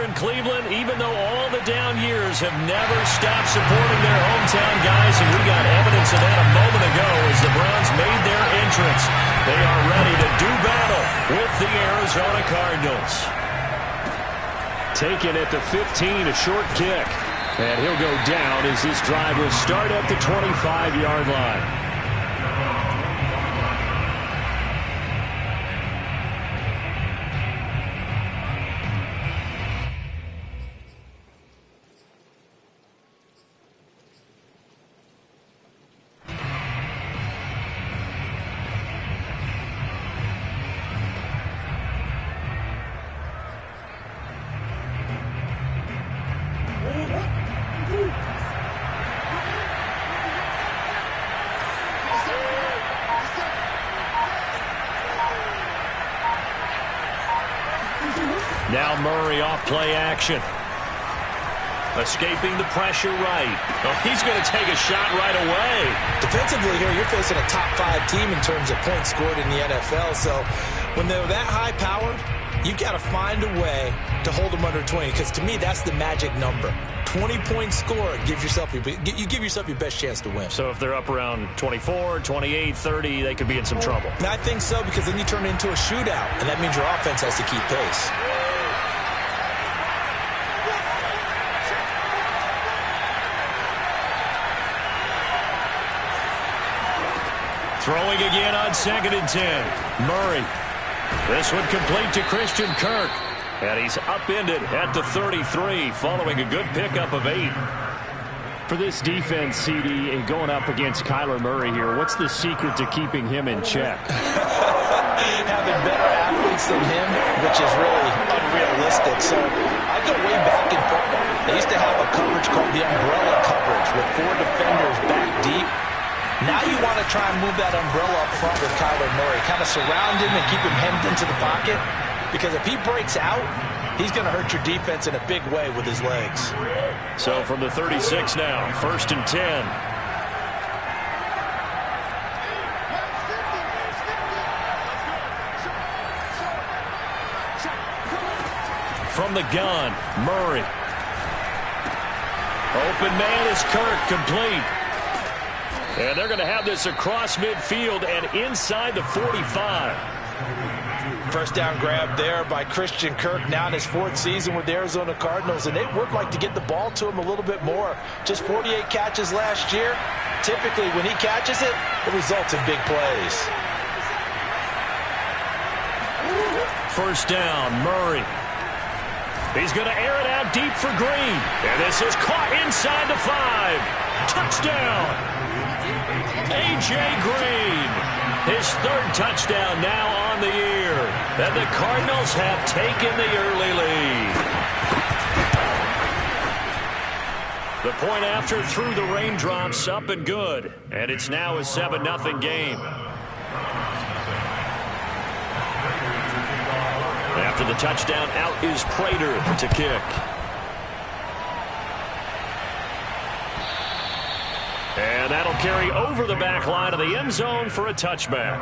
in Cleveland, even though all the down years have never stopped supporting their hometown guys, and we got evidence of that a moment ago as the Browns made their entrance. They are ready to do battle with the Arizona Cardinals. Taken at the 15, a short kick. And he'll go down as this drive will start at the 25-yard line. Now Murray off play action. Escaping the pressure right. Oh, he's going to take a shot right away. Defensively here, you're facing a top-5 team in terms of points scored in the NFL. So when they're that high-powered, you've got to find a way to hold them under 20. Because to me, that's the magic number. 20-point score gives yourself you give yourself your best chance to win. So if they're up around 24, 28, 30, they could be in some trouble. And I think so, because then you turn it into a shootout, and that means your offense has to keep pace. Throwing again on 2nd and 10. Murray. This one complete to Christian Kirk. And he's upended at the 33 following a good pickup of 8. For this defense, CD, and going up against Kyler Murray here, what's the secret to keeping him in check? Having better athletes than him, which is really unrealistic. So I go way back in football. They used to have a coverage called the umbrella coverage with 4 defenders back deep. Now you want to try and move that umbrella up front with Kyler Murray. Kind of surround him and keep him hemmed into the pocket. Because if he breaks out, he's going to hurt your defense in a big way with his legs. So from the 36 now, 1st and 10. From the gun, Murray. Open man is Kirk, complete. And they're going to have this across midfield and inside the 45. First down grab there by Christian Kirk, now in his 4th season with the Arizona Cardinals, and they would like to get the ball to him a little bit more. Just 48 catches last year. Typically, when he catches it, it results in big plays. First down, Murray. He's going to air it out deep for Green. And this is caught inside the 5. Touchdown. A.J. Green, his 3rd touchdown now on the year. And the Cardinals have taken the early lead. The point after through the raindrops, up and good. And it's now a 7-0 game. After the touchdown, out is Prater to kick. And that'll carry over the back line of the end zone for a touchback.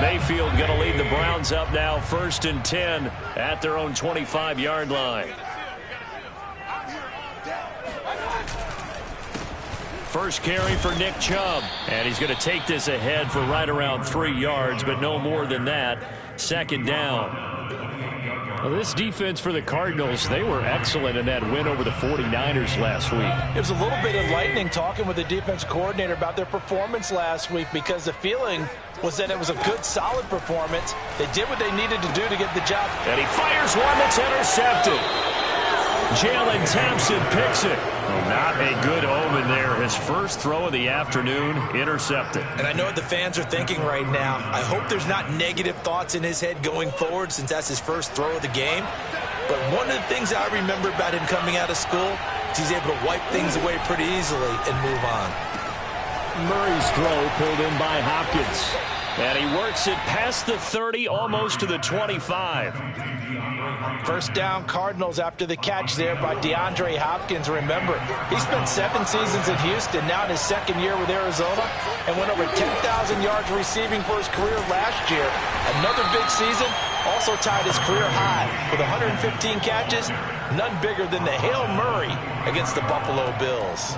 Mayfield going to lead the Browns up now, 1st and 10 at their own 25-yard line. First carry for Nick Chubb. And he's going to take this ahead for right around 3 yards, but no more than that. 2nd down. Well, this defense for the Cardinals, they were excellent in that win over the 49ers last week. It was a little bit enlightening talking with the defense coordinator about their performance last week, because the feeling was that it was a good, solid performance. They did what they needed to do to get the job. And he fires one that's intercepted. Jalen Thompson picks it. Well, not a good omen there. His first throw of the afternoon, intercepted. And I know what the fans are thinking right now. I hope there's not negative thoughts in his head going forward, since that's his first throw of the game. But one of the things I remember about him coming out of school is he's able to wipe things away pretty easily and move on. Murray's throw pulled in by Hopkins. And he works it past the 30, almost to the 25. First down, Cardinals after the catch there by DeAndre Hopkins. Remember, he spent 7 seasons in Houston, now in his second year with Arizona, and went over 10,000 yards receiving for his career last year. Another big season, also tied his career high with 115 catches, none bigger than the Hail Murray against the Buffalo Bills.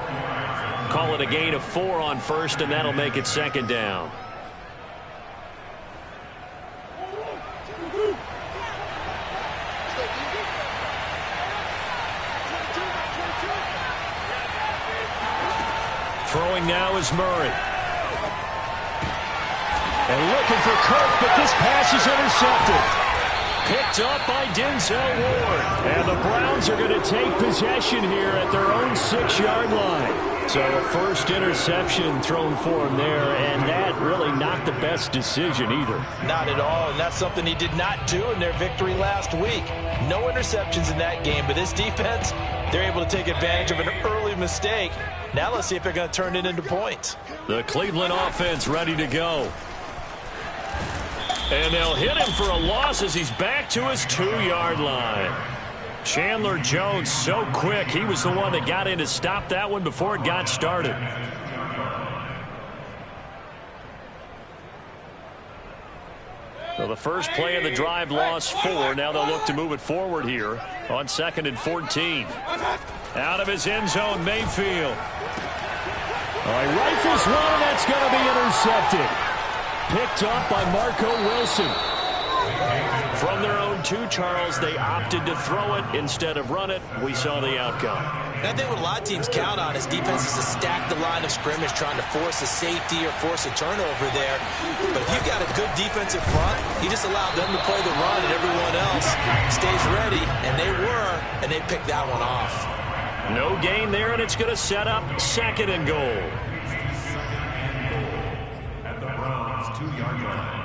Call it a gain of 4 on first, and that'll make it second down. Throwing now is Murray. And looking for Kirk, but this pass is intercepted. Picked up by Denzel Ward. And the Browns are going to take possession here at their own 6-yard line. So the first interception thrown for him there, and that really not the best decision either. Not at all, and that's something he did not do in their victory last week. No interceptions in that game, but this defense, they're able to take advantage of an early mistake. Now let's see if they're going to turn it into points. The Cleveland offense ready to go. And they'll hit him for a loss as he's back to his 2-yard line. Chandler Jones so quick. He was the one that got in to stop that one before it got started. So the first play of the drive lost 4. Now they'll look to move it forward here on 2nd and 14. Out of his end zone, Mayfield. All right, rifles one, and that's going to be intercepted. Picked up by Marco Wilson. From their own 2, Charles, they opted to throw it instead of run it. We saw the outcome. And I think what a lot of teams count on is defenses to stack the line of scrimmage, trying to force a safety or force a turnover there. But if you've got a good defensive front, you just allow them to play the run and everyone else stays ready. And they were, and they picked that one off. No gain there, and it's going to set up 2nd and goal. At the Browns' 2-yard line.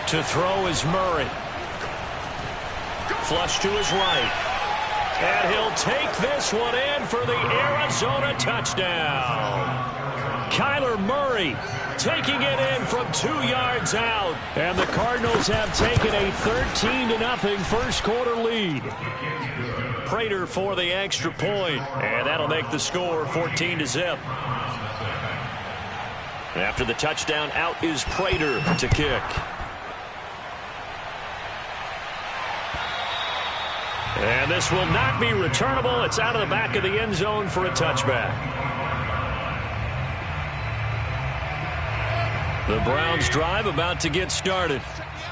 To throw is Murray. Flush to his right. And he'll take this one in for the Arizona touchdown. Kyler Murray taking it in from 2 yards out. And the Cardinals have taken a 13-0 first quarter lead. Prater for the extra point. And that'll make the score 14-0. After the touchdown, out is Prater to kick. And this will not be returnable. It's out of the back of the end zone for a touchback. The Browns drive about to get started.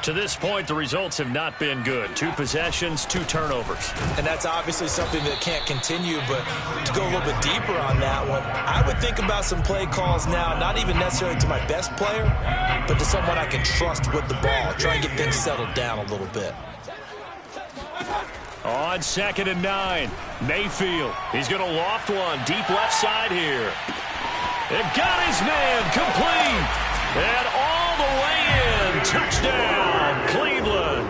To this point, the results have not been good. 2 possessions, 2 turnovers. And that's obviously something that can't continue, but to go a little bit deeper on that one, I would think about some play calls now, not even necessarily to my best player, but to someone I can trust with the ball. Try and get things settled down a little bit. On 2nd and 9, Mayfield. He's going to loft one deep left side here. It got his man complete. And all the way in. Touchdown, Cleveland.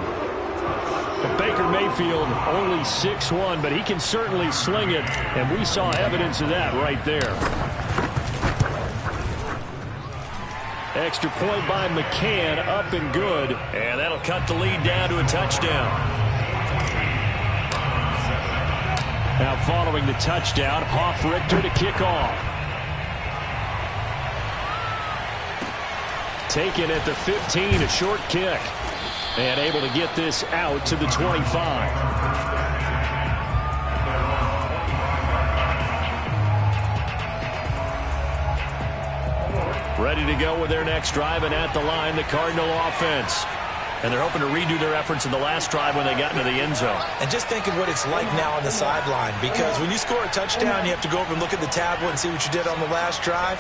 Baker Mayfield only 6'1", but he can certainly sling it, and we saw evidence of that right there. Extra point by McCann, up and good. And that'll cut the lead down to a touchdown. Now following the touchdown, Hoff-Richter to kick off. Taken at the 15, a short kick. And able to get this out to the 25. Ready to go with their next drive, and at the line, the Cardinal offense. And they're hoping to redo their efforts in the last drive when they got into the end zone. And just think of what it's like now on the sideline, because when you score a touchdown, you have to go over and look at the tablet and see what you did on the last drive.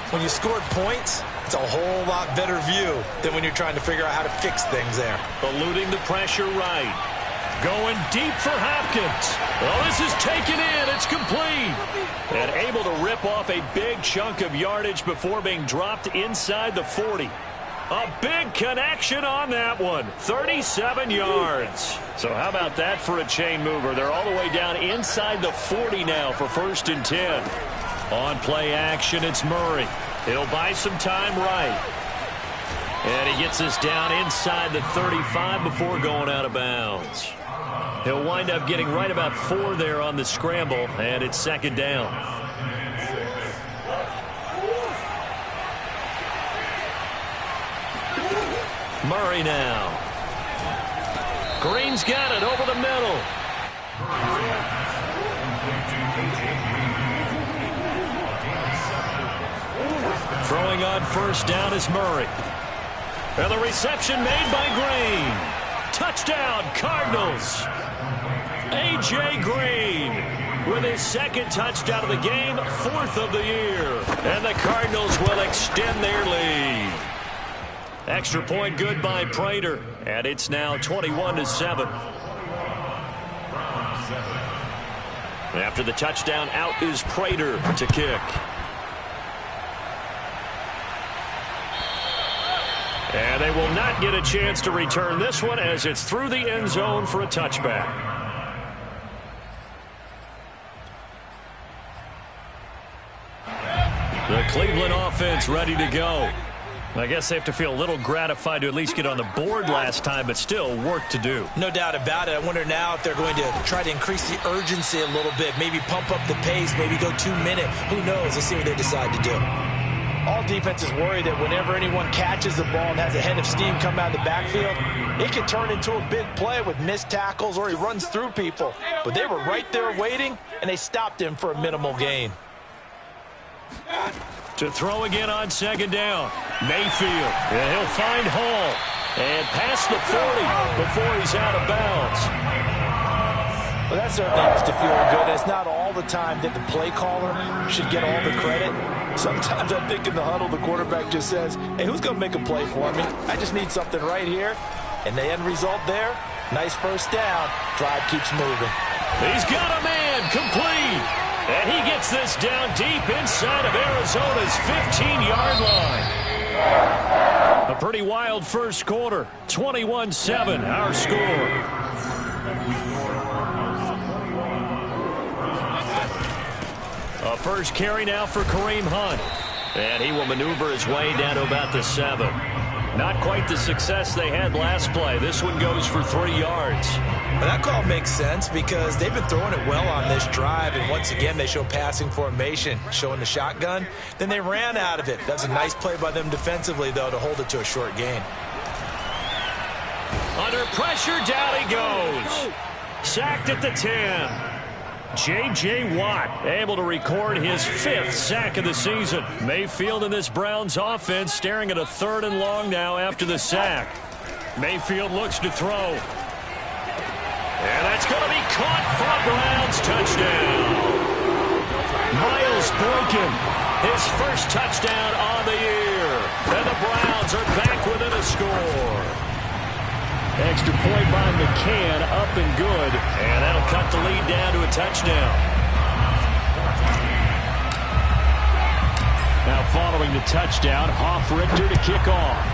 When you scored points, it's a whole lot better view than when you're trying to figure out how to fix things there. Eluding the pressure right. Going deep for Hopkins. Well, this is taken in. It's complete. And able to rip off a big chunk of yardage before being dropped inside the 40. A big connection on that one. 37 yards. So how about that for a chain mover? They're all the way down inside the 40 now for 1st and 10. On play action, it's Murray. He'll buy some time right. And he gets us down inside the 35 before going out of bounds. He'll wind up getting right about 4 there on the scramble, and it's 2nd down. Murray now. Green's got it over the middle. Throwing on 1st down is Murray. And the reception made by Green. Touchdown, Cardinals. A.J. Green with his 2nd touchdown of the game, 4th of the year. And the Cardinals will extend their lead. Extra point good by Prater. And it's now 21-7. After the touchdown, out is Prater to kick. And they will not get a chance to return this one as it's through the end zone for a touchback. The Cleveland offense ready to go. I guess they have to feel a little gratified to at least get on the board last time, but still work to do. No doubt about it. I wonder now if they're going to try to increase the urgency a little bit, maybe pump up the pace, maybe go 2 minute. Who knows? Let's see what they decide to do. All defenses worry that whenever anyone catches the ball and has a head of steam come out of the backfield, it can turn into a big play with missed tackles or he runs through people. But they were right there waiting, and they stopped him for a minimal gain. To throw again on 2nd down. Mayfield. And he'll find Hall. And past the 40 before he's out of bounds. Well, that certainly has to feel good. It's not all the time that the play caller should get all the credit. Sometimes I think in the huddle, the quarterback just says, hey, who's going to make a play for me? I just need something right here. And the end result there, nice 1st down. Drive keeps moving. He's got a man complete. And he gets this down deep inside of Arizona's 15-yard line. A pretty wild first quarter. 21-7, our score. A first carry now for Kareem Hunt. And he will maneuver his way down to about the 7. Not quite the success they had last play. This one goes for 3 yards. Well, that call makes sense because they've been throwing it well on this drive, and once again they show passing formation, showing the shotgun. Then they ran out of it. That's a nice play by them defensively, though, to hold it to a short gain. Under pressure, down he goes. Sacked at the 10. J.J. Watt able to record his 5th sack of the season. Mayfield in this Browns offense staring at a 3rd and long now after the sack. Mayfield looks to throw. And that's going to be caught for a Browns touchdown. Miles Boykin, his 1st touchdown on the year. And the Browns are back within a score. Extra point by McCann, up and good. And that'll cut the lead down to a touchdown. Now following the touchdown, Hoff-Richter to kick off.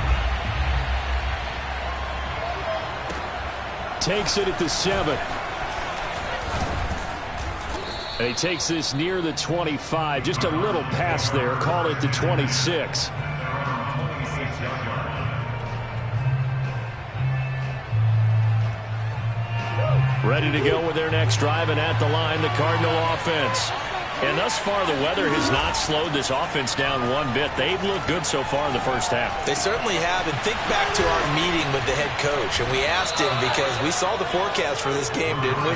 Takes it at the 7. And he takes this near the 25. Just a little pass there. Call it the 26. Ready to go with their next drive, and at the line, the Cardinal offense. And thus far, the weather has not slowed this offense down one bit. They've looked good so far in the first half. They certainly have. And think back to our meeting with the head coach. And we asked him because we saw the forecast for this game, didn't we?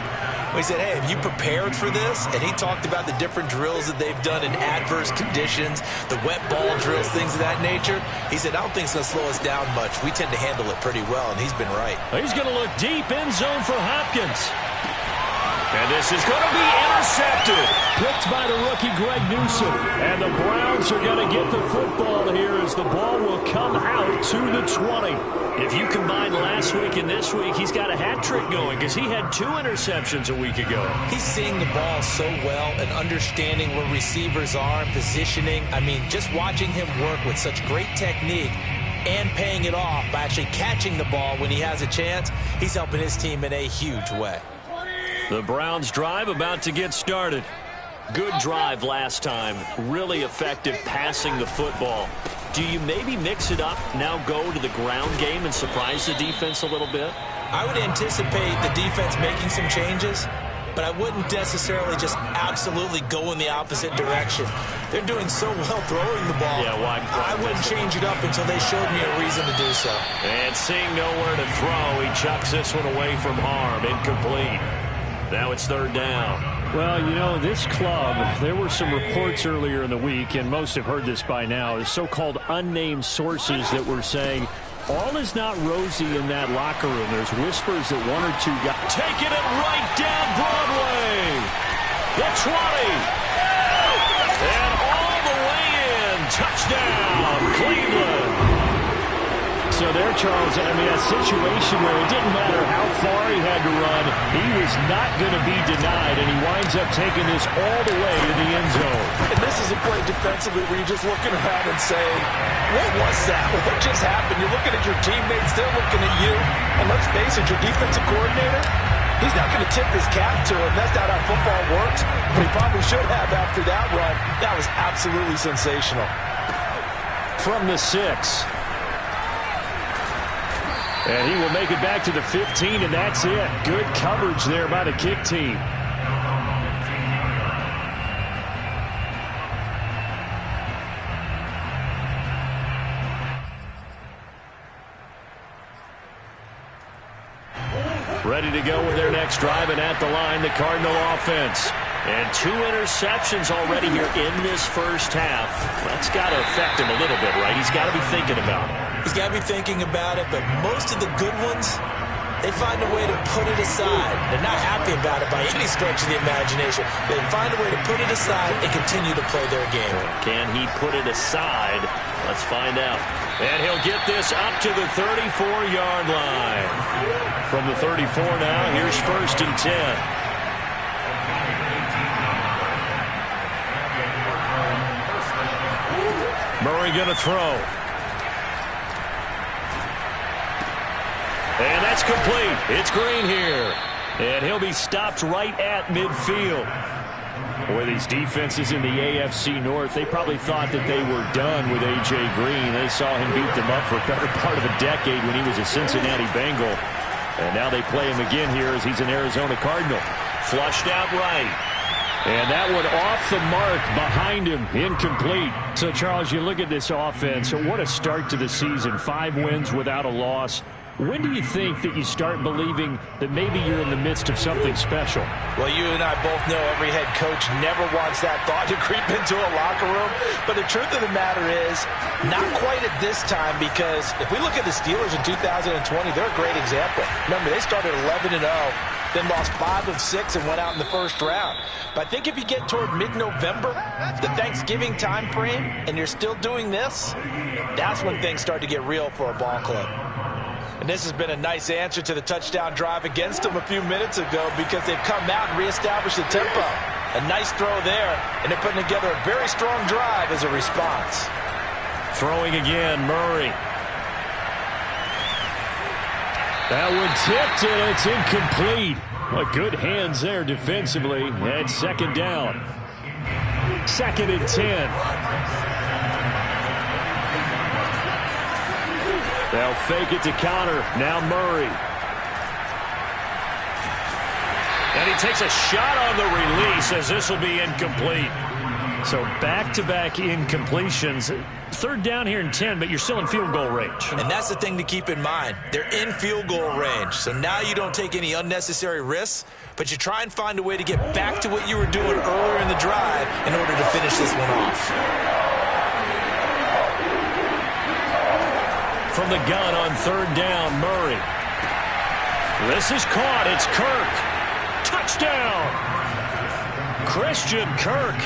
We said, hey, have you prepared for this? And he talked about the different drills that they've done in adverse conditions, the wet ball drills, things of that nature. He said, I don't think it's going to slow us down much. We tend to handle it pretty well, and he's been right. He's going to look deep end zone for Hopkins. And this is going to be intercepted. Picked by the rookie Greg Newsome. And the Browns are going to get the football here as the ball will come out to the 20. If you combine last week and this week, he's got a hat trick going because he had 2 interceptions a week ago. He's seeing the ball so well and understanding where receivers are and positioning. I mean, just watching him work with such great technique. and paying it off by actually catching the ball when he has a chance. He's helping his team in a huge way. The Browns drive about to get started. Good drive last time. Really effective passing the football. Do you maybe mix it up, now go to the ground game and surprise the defense a little bit? I would anticipate the defense making some changes, but I wouldn't necessarily just absolutely go in the opposite direction. They're doing so well throwing the ball. Yeah, I wouldn't change it up until they showed me a reason to do so. And seeing nowhere to throw, he chucks this one away from harm. Incomplete. Now it's third down. Well, you know, this club, there were some reports earlier in the week, and most have heard this by now, the so-called unnamed sources that were saying all is not rosy in that locker room. There's whispers that one or two guys taking it right down Broadway. The 20. And all the way in. Touchdown, Cleveland. So there, Charles, I mean, a situation where it didn't matter how far he had to run, he was not going to be denied, and he winds up taking this all the way to the end zone. And this is a play defensively where you're just looking around and saying, what was that? What just happened? You're looking at your teammates, they're looking at you. And let's face it, your defensive coordinator, he's not going to tip his cap to him. That's not how football works. But he probably should have after that run. That was absolutely sensational. From the 6. And he will make it back to the 15, and that's it. Good coverage there by the kick team. Ready to go with their next drive, and at the line, the Cardinal offense. And 2 interceptions already here in this first half. That's got to affect him a little bit, right? He's got to be thinking about it. He's got to be thinking about it, but most of the good ones, they find a way to put it aside. They're not happy about it by any stretch of the imagination. They find a way to put it aside and continue to play their game. Can he put it aside? Let's find out. And he'll get this up to the 34-yard line. From the 34 now, here's 1st and 10. Murray going to throw. And that's complete. It's Green here. And he'll be stopped right at midfield. Boy, these defenses in the AFC North, they probably thought that they were done with A.J. Green. They saw him beat them up for a better part of a decade when he was a Cincinnati Bengal. And now they play him again here as he's an Arizona Cardinal. Flushed out right. And that one off the mark behind him, incomplete. So, Charles, you look at this offense, what a start to the season. 5 wins without a loss. When do you think that you start believing that maybe you're in the midst of something special? Well, you and I both know every head coach never wants that thought to creep into a locker room. But the truth of the matter is, not quite at this time, because if we look at the Steelers in 2020, they're a great example. Remember, they started 11-0, then lost 5 of 6 and went out in the first round. But I think if you get toward mid-November, the Thanksgiving time frame, and you're still doing this, that's when things start to get real for a ball club. And this has been a nice answer to the touchdown drive against them a few minutes ago, because they've come out and reestablished the tempo. A nice throw there, and they're putting together a very strong drive as a response. Throwing again, Murray. That one tipped, and it's incomplete. Well, good hands there defensively. And 2nd down. 2nd and 10. They'll fake it to counter. Now Murray. And he takes a shot on the release as this will be incomplete. So back-to-back incompletions. 3rd down here and 10, but you're still in field goal range. And that's the thing to keep in mind. They're in field goal range. So now you don't take any unnecessary risks, but you try and find a way to get back to what you were doing earlier in the drive in order to finish this one off. From the gun on 3rd down, Murray. This is caught. It's Kirk. Touchdown. Christian Kirk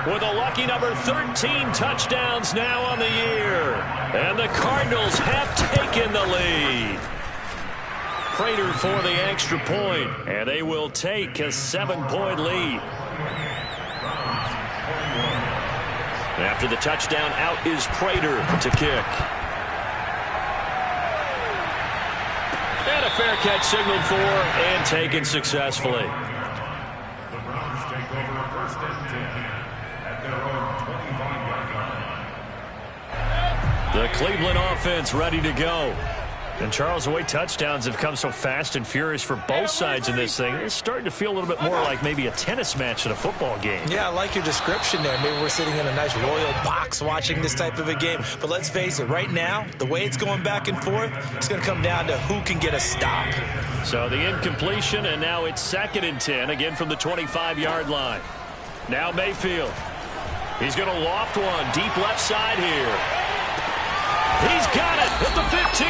with a lucky number 13 touchdowns now on the year. And the Cardinals have taken the lead. Prater for the extra point, and they will take a 7-point lead. After the touchdown, out is Prater to kick. And a fair catch signaled for and taken successfully. The Browns take over first and 10 at their own 25-yard line. The Cleveland offense ready to go. And, Charles, the way touchdowns have come so fast and furious for both sides in this thing, it's starting to feel a little bit more like maybe a tennis match in a football game. Yeah, I like your description there. Maybe we're sitting in a nice royal box watching this type of a game. But let's face it, right now, the way it's going back and forth, it's going to come down to who can get a stop. So the incompletion, and now it's 2nd and 10, again from the 25-yard line. Now Mayfield. He's going to loft one deep left side here. He's got it at the 15.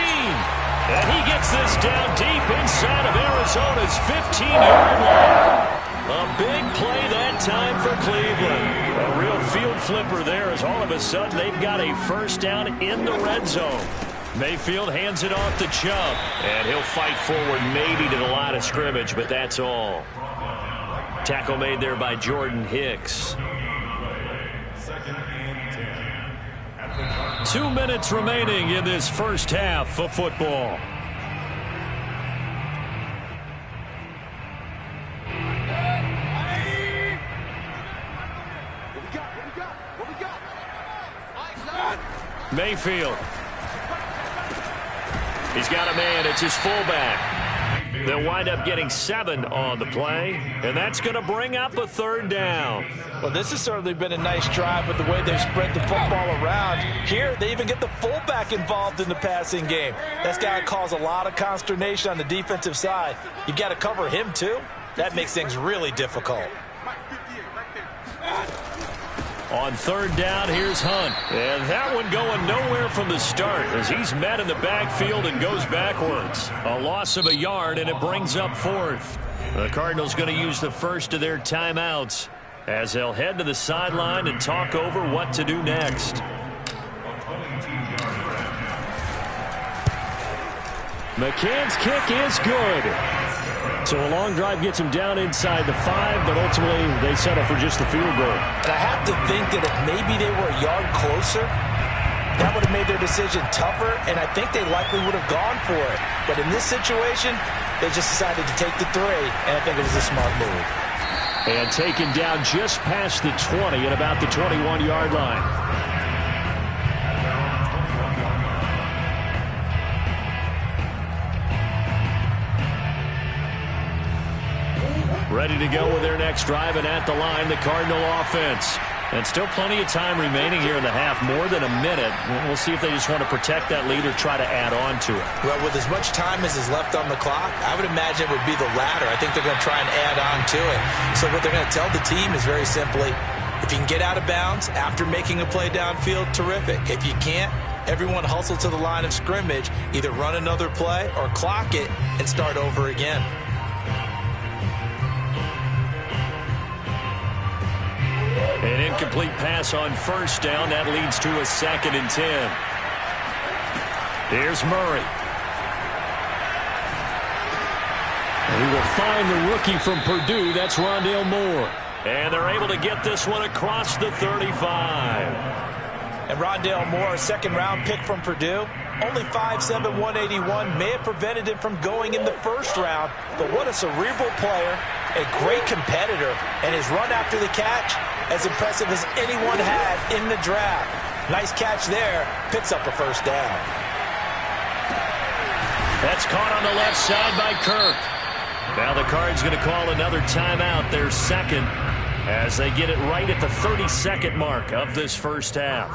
And he gets this down deep inside of Arizona's 15-yard line. A big play that time for Cleveland. A real field flipper there as all of a sudden they've got a first down in the red zone. Mayfield hands it off to Chubb. And he'll fight forward maybe to the line of scrimmage, but that's all. Tackle made there by Jordan Hicks. 2 minutes remaining in this first half of football. Mayfield. He's got a man. It's his fullback. They'll wind up getting 7 on the play, and that's going to bring up a 3rd down. Well, this has certainly been a nice drive with the way they've spread the football around. Here, they even get the fullback involved in the passing game. That's got to cause a lot of consternation on the defensive side. You've got to cover him, too. That makes things really difficult. On 3rd down, here's Hunt. And that one going nowhere from the start as he's met in the backfield and goes backwards. A loss of a yard, and it brings up 4th. The Cardinals going to use the first of their timeouts as they'll head to the sideline and talk over what to do next. McCann's kick is good. So a long drive gets him down inside the 5, but ultimately they settle for just the field goal. And I have to think that if maybe they were a yard closer, that would have made their decision tougher, and I think they likely would have gone for it. But in this situation, they just decided to take the 3, and I think it was a smart move. And taken down just past the 20 at about the 21-yard line. Ready to go with their next drive, and at the line, the Cardinal offense. And still plenty of time remaining here in the half, more than a minute. We'll see if they just want to protect that lead or try to add on to it. Well, with as much time as is left on the clock, I would imagine it would be the latter. I think they're going to try and add on to it. So what they're going to tell the team is very simply, if you can get out of bounds after making a play downfield, terrific. If you can't, everyone hustle to the line of scrimmage, either run another play or clock it and start over again. An incomplete pass on 1st down. That leads to a 2nd and 10. Here's Murray. And he will find the rookie from Purdue. That's Rondale Moore. And they're able to get this one across the 35. And Rondale Moore, a 2nd-round pick from Purdue. Only 5'7", 181. May have prevented him from going in the 1st round. But what a cerebral player, a great competitor. And his run after the catch, as impressive as anyone had in the draft. Nice catch there. Picks up a 1st down. That's caught on the left side by Kirk. Now the Cards going to call another timeout, their 2nd, as they get it right at the 32nd mark of this first half.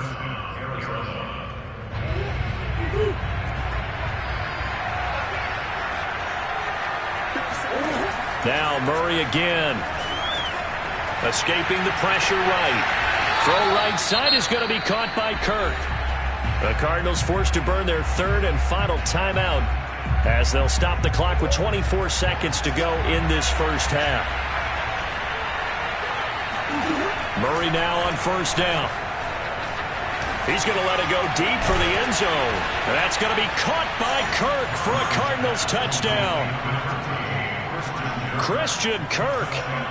Now Murray again. Escaping the pressure right. Throw right side is going to be caught by Kirk. The Cardinals forced to burn their 3rd and final timeout as they'll stop the clock with 24 seconds to go in this first half. Murray now on 1st down. He's going to let it go deep for the end zone. And that's going to be caught by Kirk for a Cardinals touchdown. Christian Kirk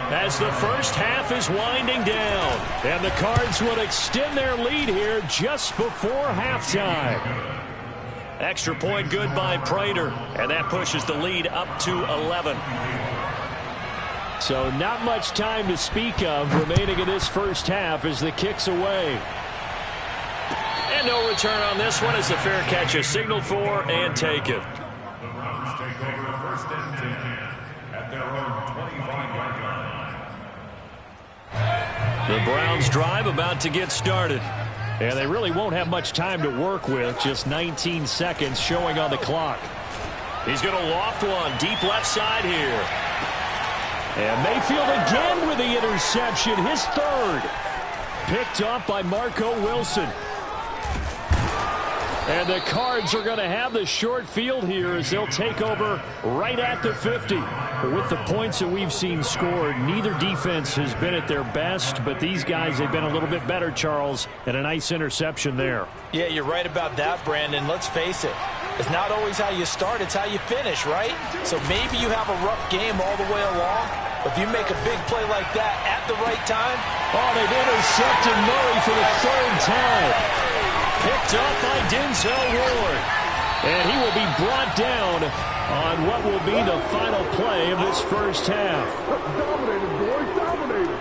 as the first half is winding down. And the Cards will extend their lead here just before halftime. Extra point good by Prater, and that pushes the lead up to 11. So not much time to speak of remaining in this first half as the kick's away. And no return on this one as the fair catch is signaled for and taken. The Browns take over first and 10 at their own 25-yard line. The Browns drive about to get started. And they really won't have much time to work with, just 19 seconds showing on the clock. He's going to loft one deep left side here. And Mayfield again with the interception, his third. Picked off by Marco Wilson. And the Cards are going to have the short field here as they'll take over right at the 50. With the points that we've seen scored, neither defense has been at their best, but these guys have been a little bit better, Charles, and a nice interception there. Yeah, you're right about that, Brandon. Let's face it. It's not always how you start, it's how you finish, right? So maybe you have a rough game all the way along, but if you make a big play like that at the right time. Oh, they've intercepted Murray for the third time. Picked up by Denzel Ward. And he will be brought down on what will be the final play of this first half. Dominated, boys, dominated.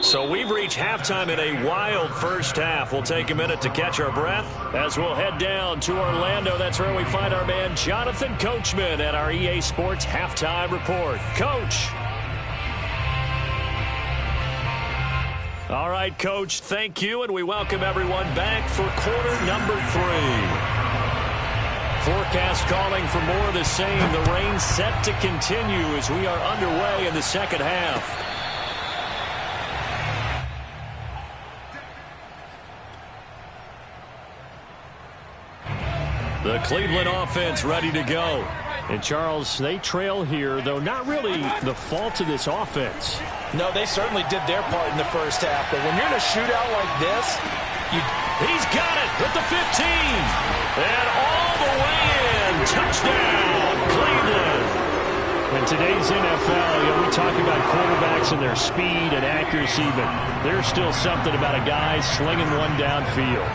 So we've reached halftime in a wild first half. We'll take a minute to catch our breath as we'll head down to Orlando. That's where we find our man Jonathan Coachman at our EA Sports Halftime Report. Coach. All right, Coach, thank you, and we welcome everyone back for quarter number 3. Forecast calling for more of the same. The rain set to continue as we are underway in the second half. The Cleveland offense ready to go. And, Charles, they trail here, though not really the fault of this offense. No, they certainly did their part in the first half, but when you're in a shootout like this, he's got it at the 15. And all the way in. Touchdown, Cleveland. In today's NFL, we talk about quarterbacks and their speed and accuracy, but there's still something about a guy slinging one downfield.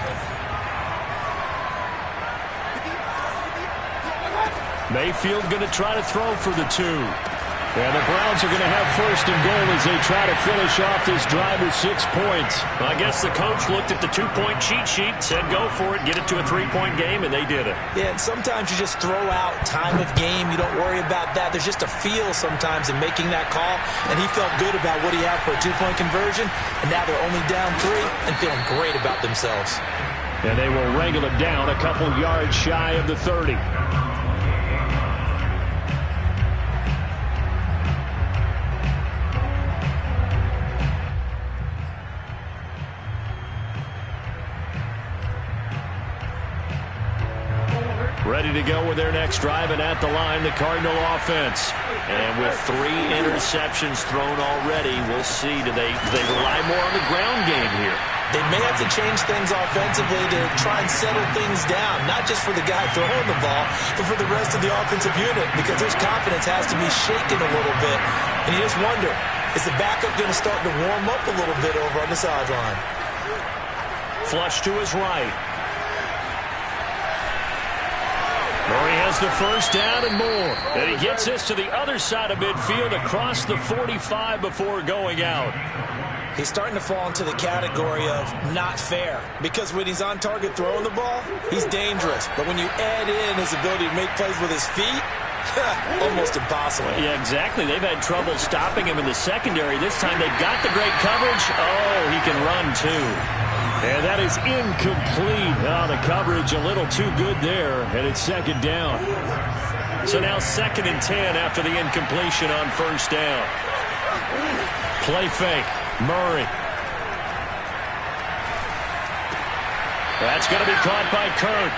Mayfield going to try to throw for the 2. And the Browns are going to have first and goal as they try to finish off this drive with 6 points. I guess the coach looked at the 2-point cheat sheet, said go for it, get it to a 3-point game, and they did it. Yeah, and sometimes you just throw out time of game. You don't worry about that. There's just a feel sometimes in making that call, and he felt good about what he had for a 2-point conversion, and now they're only down 3 and feeling great about themselves. And they will wrangle it down a couple yards shy of the 30. Ready to go with their next drive, and at the line, the Cardinal offense. And with 3 interceptions thrown already, we'll see. Do they rely more on the ground game here? They may have to change things offensively to try and settle things down, not just for the guy throwing the ball, but for the rest of the offensive unit, because his confidence has to be shaken a little bit. And you just wonder, is the backup going to start to warm up a little bit over on the sideline? Flush to his right. Murray has the first down and more. And he gets this to the other side of midfield across the 45 before going out. He's starting to fall into the category of not fair, because when he's on target throwing the ball, he's dangerous. But when you add in his ability to make plays with his feet, almost impossible. Yeah, exactly. They've had trouble stopping him in the secondary. This time they've got the great coverage. Oh, he can run too. And that is incomplete. Oh, the coverage a little too good there, and it's second down. So now 2nd and 10 after the incompletion on first down. Play fake. Murray. That's going to be caught by Kirk.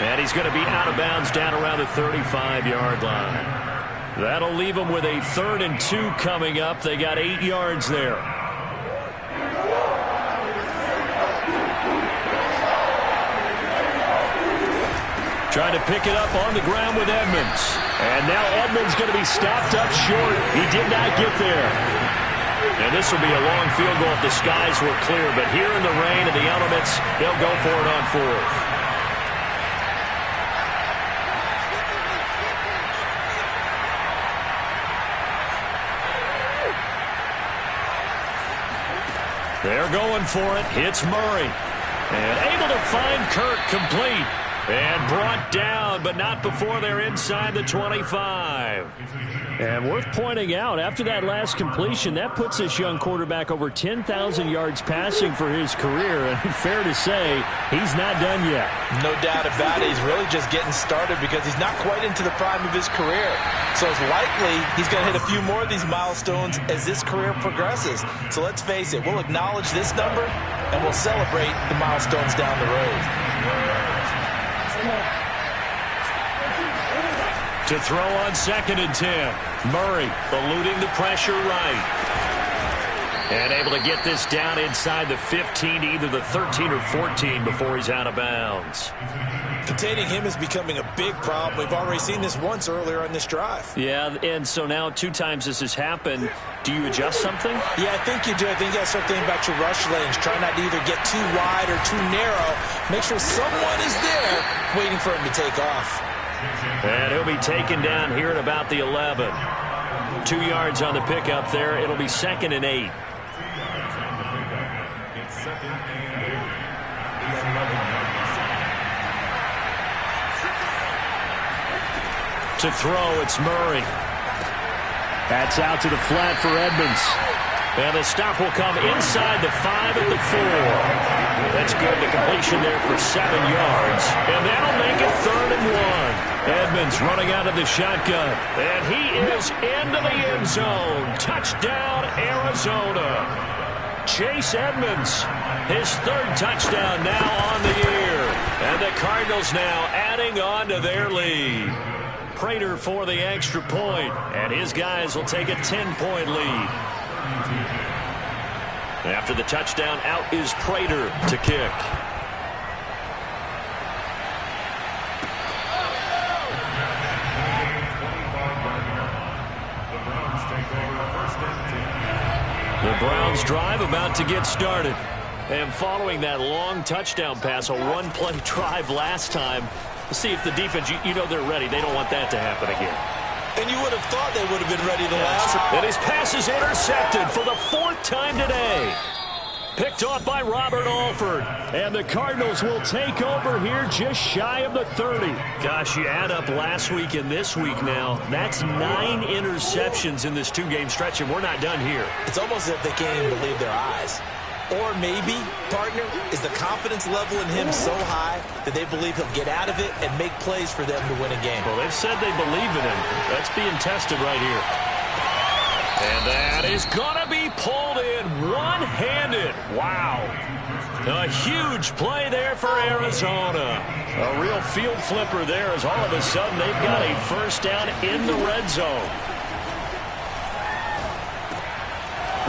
And he's going to be out of bounds down around the 35-yard line. That'll leave him with a 3rd and 2 coming up. They got 8 yards there. Trying to pick it up on the ground with Edmonds. And now Edmonds going to be stopped up short. He did not get there. And this will be a long field goal if the skies were clear. But here in the rain and the elements, they'll go for it on fourth. They're going for it. Hits Murray. And able to find Kirk complete. And brought down, but not before they're inside the 25. And worth pointing out, after that last completion, that puts this young quarterback over 10,000 yards passing for his career. And fair to say, he's not done yet. No doubt about it. He's really just getting started because he's not quite into the prime of his career. So it's likely he's going to hit a few more of these milestones as this career progresses. So let's face it, we'll acknowledge this number and we'll celebrate the milestones down the road. To throw on 2nd and 10. Murray eluding the pressure right. And able to get this down inside the 15, either the 13 or 14 before he's out of bounds. Containing him is becoming a big problem. We've already seen this once earlier on this drive. Yeah, and so now 2 times this has happened. Do you adjust something? Yeah, I think you do. I think you got to start thinking about your rush lanes. Try not to either get too wide or too narrow. Make sure someone is there waiting for him to take off. And he'll be taken down here at about the 11. 2 yards on the pickup there. It'll be 2nd and 8. To throw, it's Murray. That's out to the flat for Edmonds. And the stop will come inside the 5 at the 4. That's good. The completion there for 7 yards. And that'll make it 3rd and 1. Edmonds running out of the shotgun. And he is into the end zone. Touchdown, Arizona. Chase Edmonds, his 3rd touchdown now on the year. And the Cardinals now adding on to their lead. Prater for the extra point, and his guys will take a 10-point lead. After the touchdown, out is Prater to kick. The Browns drive about to get started. And following that long touchdown pass, a one-play drive last time, see if the defense, you know they're ready. They don't want that to happen again. And you would have thought they would have been ready the last. And his pass is intercepted for the 4th time today. Picked off by Robert Alford. And the Cardinals will take over here just shy of the 30. Gosh, you add up last week and this week now. That's 9 interceptions in this 2-game stretch, and we're not done here. It's almost as if they can't even believe their eyes. Or maybe, partner, is the confidence level in him so high that they believe he'll get out of it and make plays for them to win a game. Well, they've said they believe in him. That's being tested right here. And that is going to be pulled in one-handed. Wow. A huge play there for Arizona. A real field flipper there as all of a sudden they've got a 1st down in the red zone.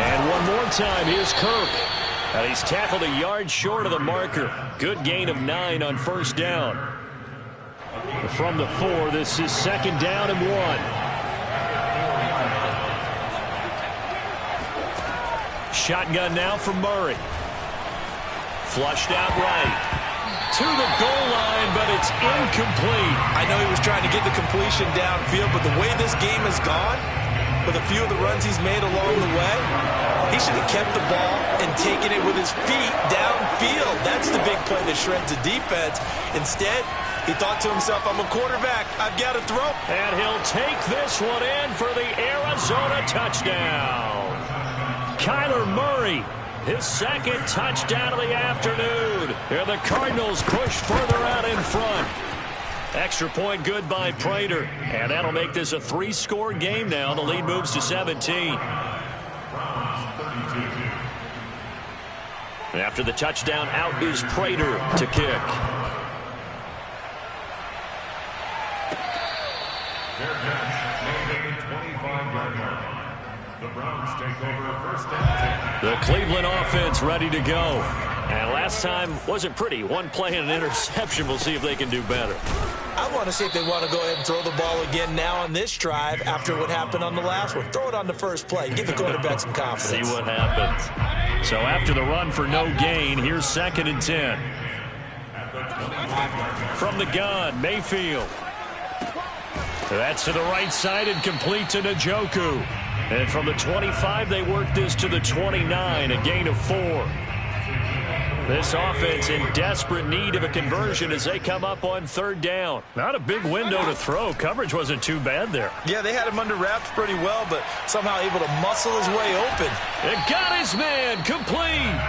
And one more time, here's Kirk. And he's tackled a yard short of the marker. Good gain of 9 on 1st down. From the 4, this is 2nd down and 1. Shotgun now from Murray. Flushed out right. To the goal line, but it's incomplete. I know he was trying to get the completion downfield, but the way this game has gone, with a few of the runs he's made along the way, he should have kept the ball and taken it with his feet downfield. That's the big play that shreds the defense. Instead, he thought to himself, I'm a quarterback. I've got to throw. And he'll take this one in for the Arizona touchdown. Kyler Murray, his 2nd touchdown of the afternoon. And the Cardinals push further out in front. Extra point good by Prater. And that'll make this a 3-score game now. The lead moves to 17. After the touchdown, out is Prater to kick. The Cleveland offense ready to go. And last time wasn't pretty. One play and an interception. We'll see if they can do better. I want to see if they want to go ahead and throw the ball again now on this drive after what happened on the last one. Throw it on the first play. Give the quarterback some confidence. See what happens. So after the run for no gain, here's 2nd and 10. From the gun, Mayfield. That's to the right side and complete to Njoku. And from the 25, they work this to the 29, a gain of 4. This offense in desperate need of a conversion as they come up on 3rd down. Not a big window to throw. Coverage wasn't too bad there. Yeah, they had him under wraps pretty well, but somehow able to muscle his way open. And got his man complete.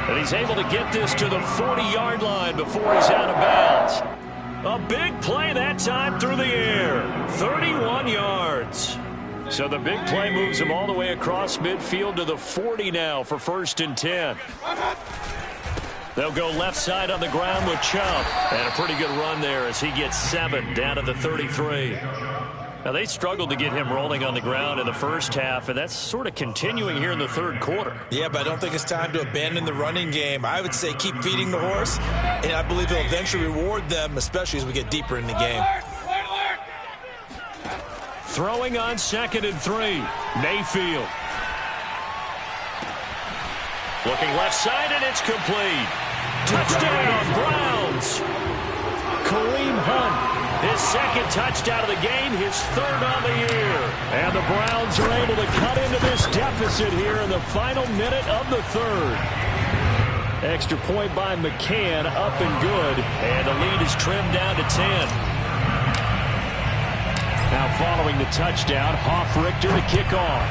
And he's able to get this to the 40-yard line before he's out of bounds. A big play that time through the air. 31 yards. So the big play moves him all the way across midfield to the 40 now for 1st and 10. They'll go left side on the ground with Chubb. And a pretty good run there as he gets 7 down to the 33. Now, they struggled to get him rolling on the ground in the first half, and that's sort of continuing here in the 3rd quarter. Yeah, but I don't think it's time to abandon the running game. I would say keep feeding the horse, and I believe he'll eventually reward them, especially as we get deeper in the game. Throwing on 2nd and 3, Mayfield. Looking left side, and it's complete. Touchdown, Browns. Kareem Hunt, his 2nd touchdown of the game, his 3rd on the year. And the Browns are able to cut into this deficit here in the final minute of the 3rd. Extra point by McCann, up and good. And the lead is trimmed down to 10. Now following the touchdown, Hoff-Richter to kick off.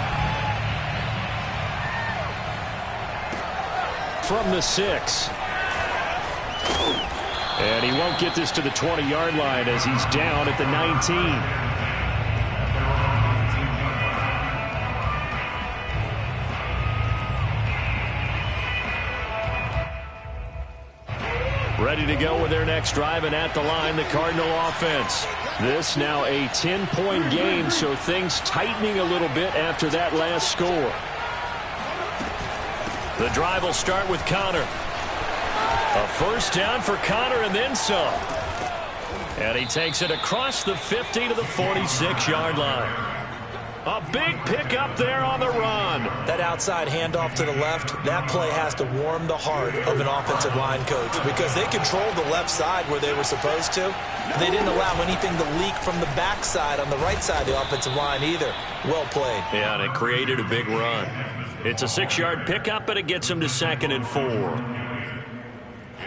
From the 6. And he won't get this to the 20-yard line as he's down at the 19. Ready to go with their next drive, and at the line, the Cardinal offense. This now a 10-point game, so things tightening a little bit after that last score. The drive will start with Connor. A 1st down for Connor and then some. And he takes it across the 50 to the 46-yard line. A big pickup there on the run. That outside handoff to the left, that play has to warm the heart of an offensive line coach because they controlled the left side where they were supposed to. They didn't allow anything to leak from the backside on the right side of the offensive line either. Well played. Yeah, and it created a big run. It's a 6-yard pickup, but it gets him to 2nd and 4.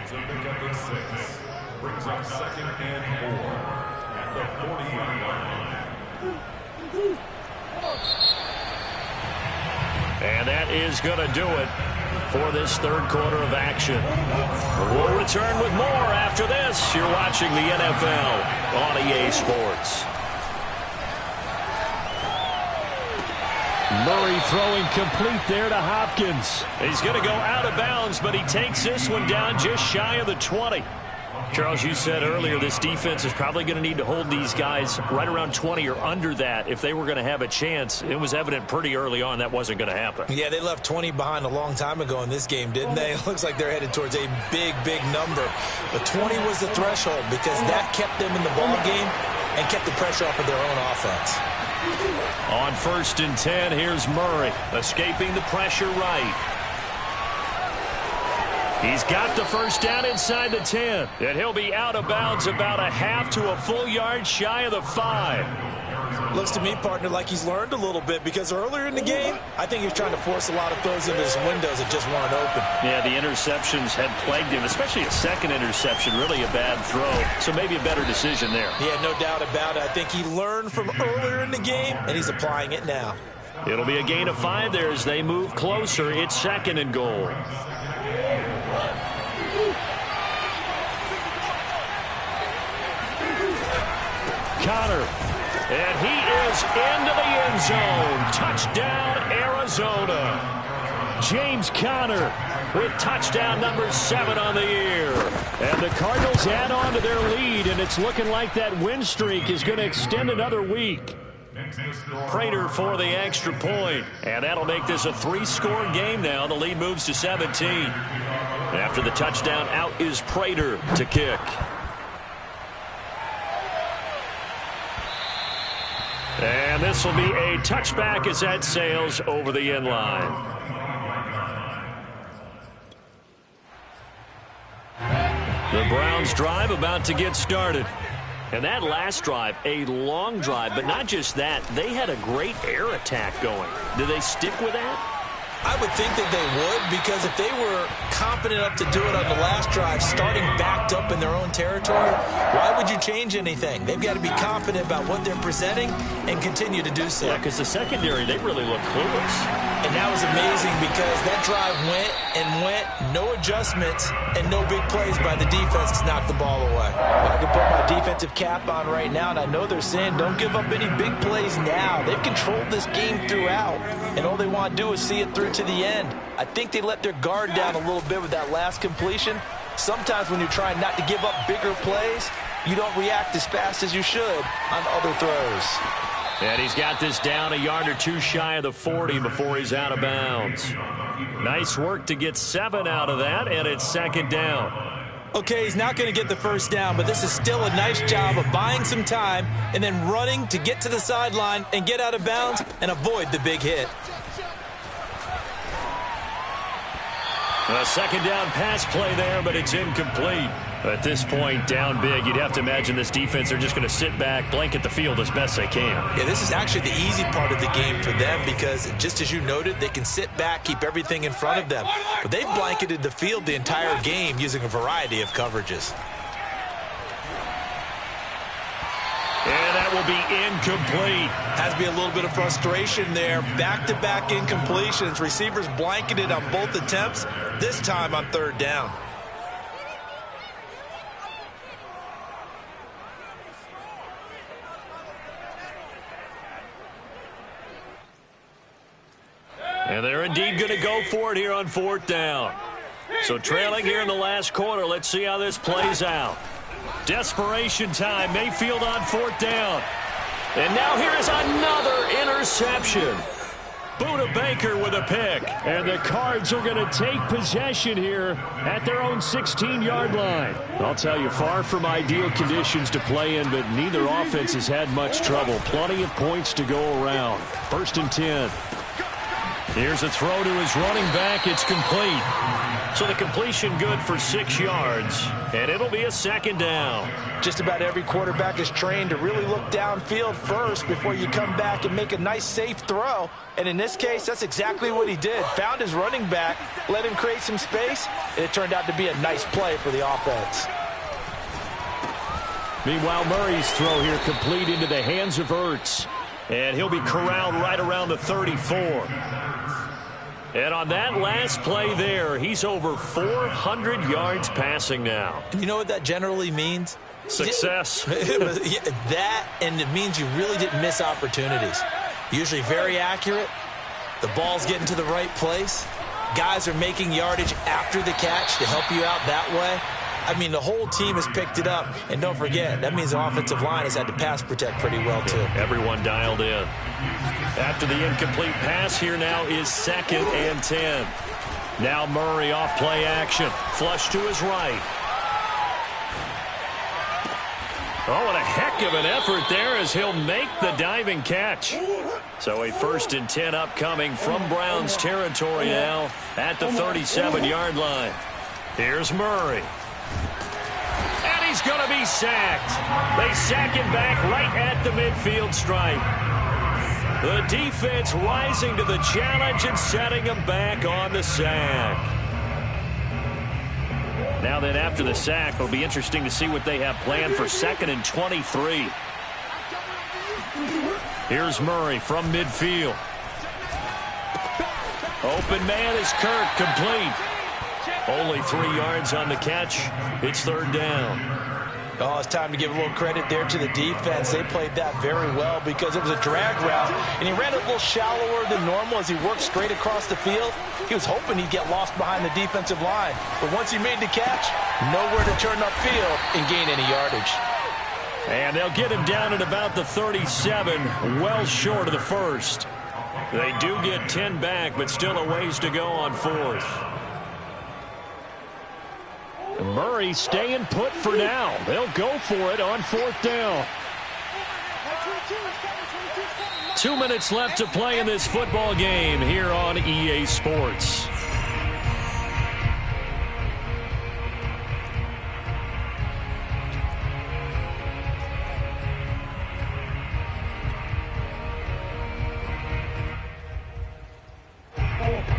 It's a pickup of 6. Brings up 2nd and 4 at the 40-yard line. And that is going to do it for this 3rd quarter of action. We'll return with more after this. You're watching the NFL on EA Sports. Murray throwing complete there to Hopkins. He's going to go out of bounds, but he takes this one down just shy of the 20. Charles, you said earlier this defense is probably going to need to hold these guys right around 20 or under that if they were going to have a chance. It was evident pretty early on that wasn't going to happen. Yeah, they left 20 behind a long time ago in this game, didn't they? It looks like they're headed towards a big, big number. But 20 was the threshold because that kept them in the ball game and kept the pressure off of their own offense. On 1st and 10, here's Murray, escaping the pressure right. He's got the 1st down inside the 10, and he'll be out of bounds about a half to a full yard shy of the 5. Looks to me, partner, like he's learned a little bit because earlier in the game, I think he was trying to force a lot of throws into his windows that just weren't open. Yeah, the interceptions had plagued him, especially a 2nd interception, really a bad throw. So maybe a better decision there. Yeah, no doubt about it. I think he learned from earlier in the game, and he's applying it now. It'll be a gain of 5 there as they move closer. It's 2nd and goal. Connor, and he is into the end zone. Touchdown, Arizona. James Conner with touchdown number 7 on the year. And the Cardinals add on to their lead, and it's looking like that win streak is going to extend another week. Prater for the extra point, and that'll make this a 3-score game now. The lead moves to 17. After the touchdown, out is Prater to kick. this will be a touchback as that sails over the end line. The Browns drive about to get started. And that last drive, a long drive, but not just that, they had a great air attack going. Do they stick with that? I would think that they would, because if they were confident enough to do it on the last drive, starting backed up in their own territory, why would you change anything? They've got to be confident about what they're presenting and continue to do so. Yeah, because the secondary, they really look clueless. And that was amazing because that drive went and went, no adjustments, and no big plays by the defense to knock the ball away. I can put my defensive cap on right now, and I know they're saying don't give up any big plays now. They've controlled this game throughout, and all they want to do is see it through to the end. I think they let their guard down a little bit with that last completion. Sometimes when you're trying not to give up bigger plays, you don't react as fast as you should on other throws. And he's got this down a yard or two shy of the 40 before he's out of bounds. Nice work to get 7 out of that, and it's second down. Okay, he's not going to get the first down, but this is still a nice job of buying some time and then running to get to the sideline and get out of bounds and avoid the big hit. A second down pass play there, but it's incomplete. At this point, down big, you'd have to imagine this defense are just going to sit back, blanket the field as best they can. Yeah, this is actually the easy part of the game for them because, just as you noted, they can sit back, keep everything in front of them. But they've blanketed the field the entire game using a variety of coverages. And that will be incomplete. Has to be a little bit of frustration there. Back-to-back incompletions. Receivers blanketed on both attempts, this time on third down. And they're indeed going to go for it here on fourth down. So trailing here in the last quarter, let's see how this plays out. Desperation time, Mayfield on fourth down. And now here is another interception. Budda Baker with a pick. And the Cards are going to take possession here at their own 16-yard line. I'll tell you, far from ideal conditions to play in, but neither offense has had much trouble. Plenty of points to go around. 1st and 10. Here's a throw to his running back. It's complete. So the completion good for 6 yards, and it'll be a second down. Just about every quarterback is trained to really look downfield first before you come back and make a nice, safe throw. And in this case, that's exactly what he did. Found his running back, let him create some space, and it turned out to be a nice play for the offense. Meanwhile, Murray's throw here complete into the hands of Ertz. And he'll be corralled right around the 34. And on that last play there, he's over 400 yards passing now. You know what that generally means? Success. That, and it means you really didn't miss opportunities. Usually very accurate. The ball's getting to the right place. Guys are making yardage after the catch to help you out that way. I mean, the whole team has picked it up. And don't forget, that means the offensive line has had to pass protect pretty well, too. Everyone dialed in. After the incomplete pass, here now is 2nd and 10. Now Murray off play action. Flush to his right. Oh, what a heck of an effort there as he'll make the diving catch. So a 1st and 10 upcoming from Browns territory now at the 37-yard line. Here's Murray. And he's going to be sacked. They sack him back right at the midfield stripe. The defense rising to the challenge and setting him back on the sack. Now then, after the sack, it'll be interesting to see what they have planned for 2nd and 23. Here's Murray from midfield. Open man is Kirk, complete. Only 3 yards on the catch. It's 3rd down. Oh, it's time to give a little credit there to the defense. They played that very well because it was a drag route, and he ran it a little shallower than normal as he worked straight across the field. He was hoping he'd get lost behind the defensive line. But once he made the catch, nowhere to turn upfield and gain any yardage. And they'll get him down at about the 37, well short of the 1st. They do get 10 back, but still a ways to go on 4th. Murray staying put for now. They'll go for it on 4th down. 2 minutes left to play in this football game here on EA Sports.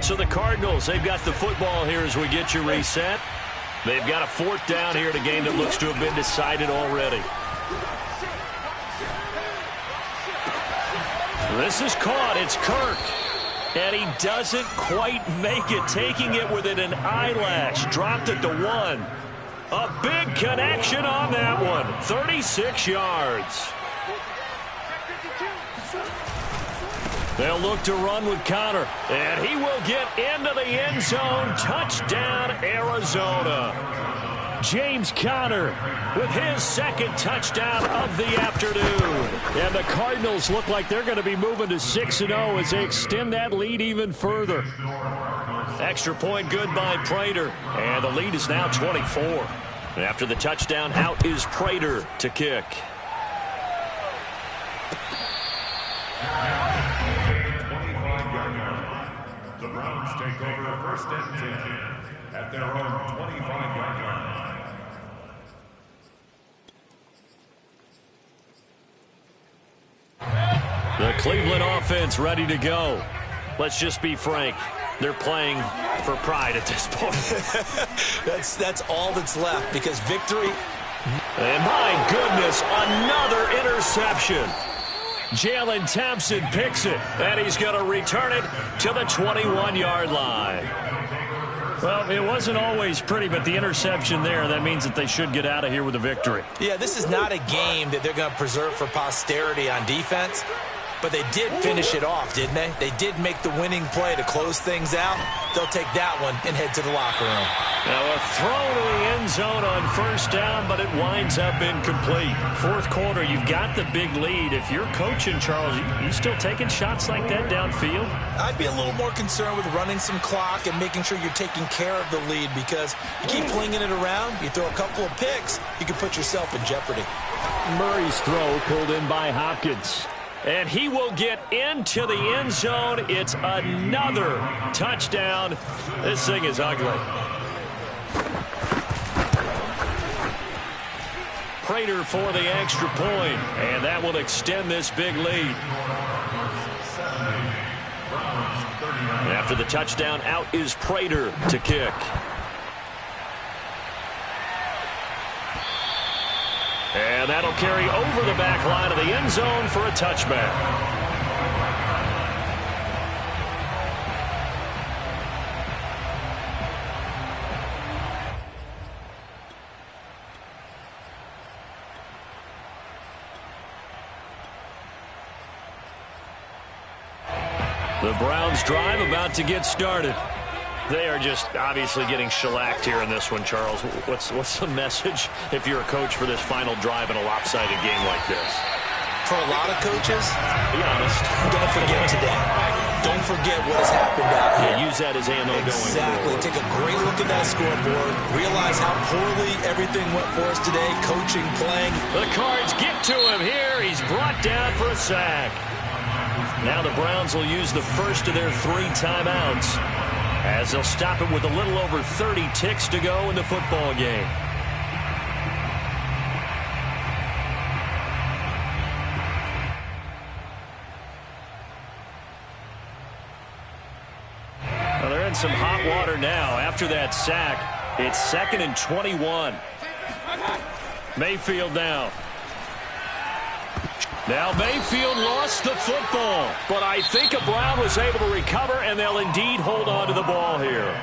So the Cardinals, they've got the football here as we get you reset. They've got a 4th down here in a game that looks to have been decided already. This is caught. It's Kirk. And he doesn't quite make it, taking it within an eyelash. Dropped it to 1. A big connection on that one. 36 yards. They'll look to run with Conner, and he will get into the end zone. Touchdown, Arizona. James Conner with his 2nd touchdown of the afternoon. And the Cardinals look like they're going to be moving to 6-0 as they extend that lead even further. Extra point good by Prater, and the lead is now 24. After the touchdown, out is Prater to kick. The Browns take over 1st and 10 at their own 25-yard line. The Cleveland offense ready to go. Let's just be frank. They're playing for pride at this point. That's all that's left, because victory. And my goodness, another interception. Jalen Thompson picks it, and he's going to return it to the 21-yard line. Well, it wasn't always pretty, but the interception there, that means that they should get out of here with a victory. Yeah, this is not a game that they're going to preserve for posterity on defense, but they did finish it off, didn't they? They did make the winning play to close things out. They'll take that one and head to the locker room. Now a throw to the end zone on 1st down, but it winds up incomplete. 4th quarter, you've got the big lead. If you're coaching, Charles, you still taking shots like that downfield? I'd be a little more concerned with running some clock and making sure you're taking care of the lead, because you keep flinging it around, you throw a couple of picks, you can put yourself in jeopardy. Murray's throw pulled in by Hopkins. And he will get into the end zone. It's another touchdown. This thing is ugly. Prater for the extra point, and that will extend this big lead. After the touchdown, out is Prater to kick. And that'll carry over the back line of the end zone for a touchback. The Browns drive about to get started. They are just obviously getting shellacked here in this one, Charles. What's the message if you're a coach for this final drive in a lopsided game like this? For a lot of coaches, be honest, don't forget today. Don't forget what has happened out here. Yeah, use that as ammo going forward. Exactly. Take a great look at that scoreboard. Realize how poorly everything went for us today, coaching, playing. The Cards get to him here. He's brought down for a sack. Now the Browns will use the first of their 3 timeouts, as they'll stop it with a little over 30 ticks to go in the football game. Well, they're in some hot water now. After that sack, it's 2nd and 21. Mayfield now. Now Mayfield lost the football, but I think a Brown was able to recover, and they'll indeed hold on to the ball here.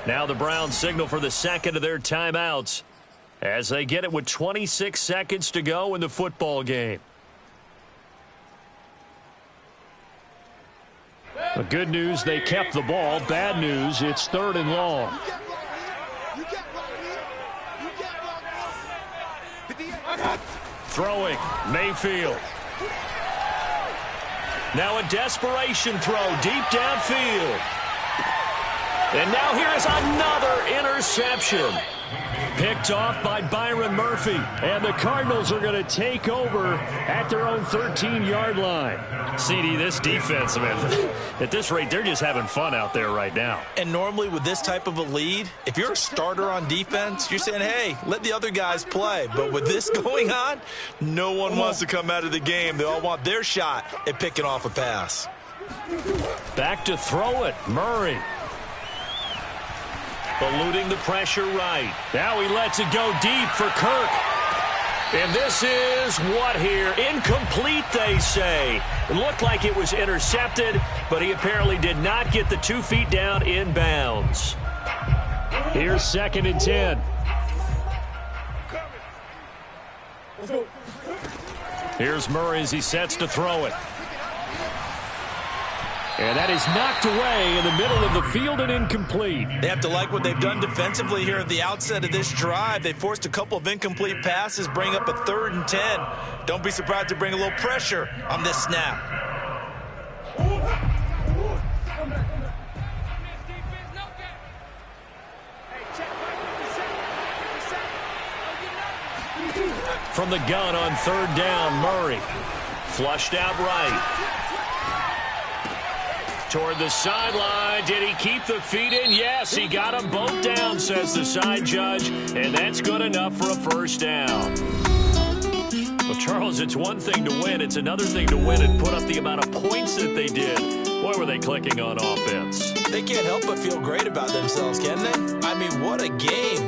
Now the Browns signal for the second of their timeouts as they get it with 26 seconds to go in the football game. The good news, they kept the ball. Bad news, it's 3rd and long. Throwing, Mayfield. Now a desperation throw deep downfield. And now here is another interception. Picked off by Byron Murphy. And the Cardinals are going to take over at their own 13-yard line. CD, this defense, man, at this rate, they're just having fun out there right now. And normally with this type of a lead, if you're a starter on defense, you're saying, hey, let the other guys play. But with this going on, no one wants to come out of the game. They all want their shot at picking off a pass. Back to throw it, Murray. Eluding the pressure right. Now he lets it go deep for Kirk. And this is what here? Incomplete, they say. It looked like it was intercepted, but he apparently did not get the 2 feet down in bounds. Here's 2nd and 10. Here's Murray as he sets to throw it. And that is knocked away in the middle of the field and incomplete. They have to like what they've done defensively here at the outset of this drive. They forced a couple of incomplete passes, bring up a 3rd and 10. Don't be surprised to bring a little pressure on this snap. From the gun on 3rd down, Murray. Flushed out right. Toward the sideline. Did he keep the feet in? Yes, he got them both down, says the side judge. And that's good enough for a 1st down. Well, Charles, it's one thing to win. It's another thing to win and put up the amount of points that they did. Boy, were they clicking on offense. They can't help but feel great about themselves, can they? I mean, what a game.